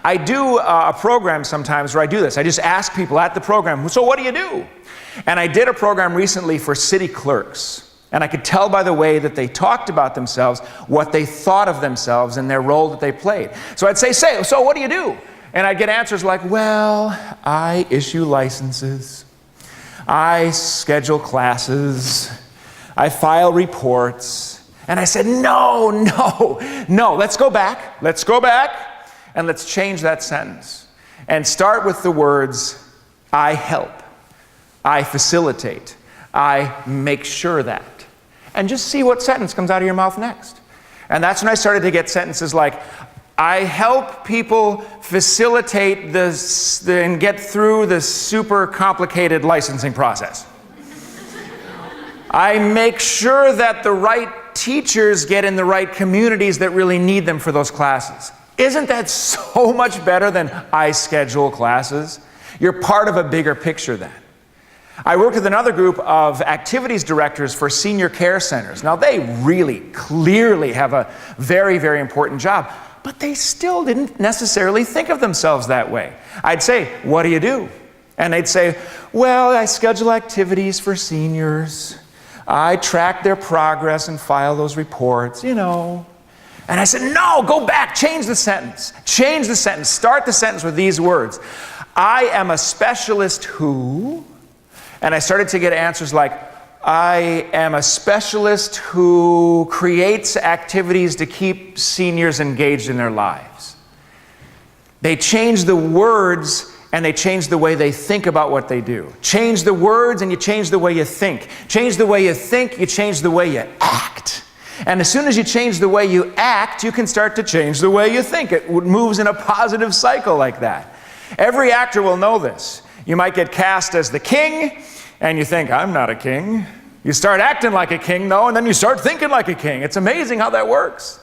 I do a program sometimes where I do this. I just ask people at the program, so what do you do? And I did a program recently for city clerks. And I could tell by the way that they talked about themselves, what they thought of themselves and their role that they played. So I'd say, so what do you do? And I'd get answers like, well, I issue licenses, I schedule classes, I file reports. And I said, no, let's go back, and let's change that sentence. And start with the words, I help, I facilitate, I make sure that. And just see what sentence comes out of your mouth next. And that's when I started to get sentences like, I help people facilitate and get through the super complicated licensing process. I make sure that the right teachers get in the right communities that really need them for those classes. Isn't that so much better than I schedule classes? You're part of a bigger picture then. I worked with another group of activities directors for senior care centers. Now, they really clearly have a very, very important job, but they still didn't necessarily think of themselves that way. I'd say, what do you do? And they'd say, well, I schedule activities for seniors. I track their progress and file those reports, And I said, no, go back, change the sentence. Change the sentence. Start the sentence with these words. I am a specialist who... And I started to get answers like, I am a specialist who creates activities to keep seniors engaged in their lives. They change the words and they change the way they think about what they do. Change the words and you change the way you think. Change the way you think, you change the way you act. And as soon as you change the way you act, you can start to change the way you think. It moves in a positive cycle like that. Every actor will know this. You might get cast as the king, and you think, I'm not a king. You start acting like a king, though, and then you start thinking like a king. It's amazing how that works.